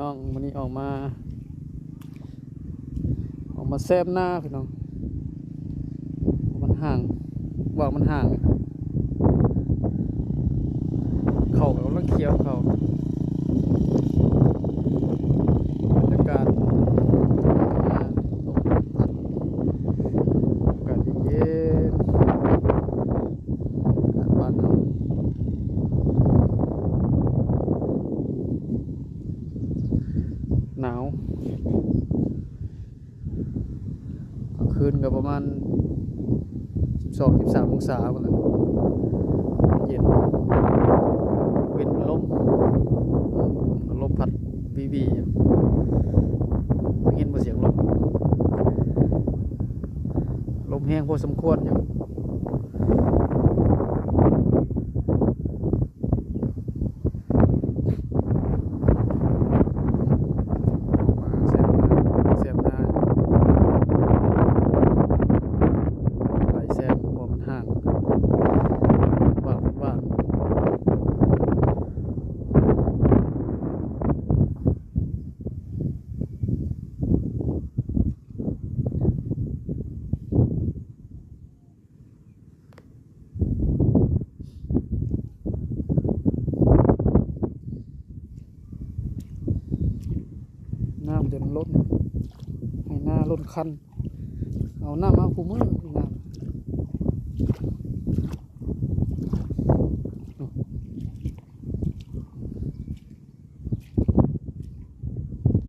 น้องวันนี้ออกมาแซมหน้าพี่น้องมันห่างบอกมันห่างเขากำลังเคี้ยวเขาบรรยากาศลมพัดอากาศเย็นอากาศบ้านเราหนาวกลางคืนก็ประมาณ12-13 องศาไปแล้วเย็นเว้นลมพัดบีไม่เห็นว่าเสียงลมแห้งพอสมควรอยู่แซมหน้าไหลแซมพอมันห่างว่างน้ำจนล้นให้หน้าล้นคันเอาน้ำมาคูมือน้ำ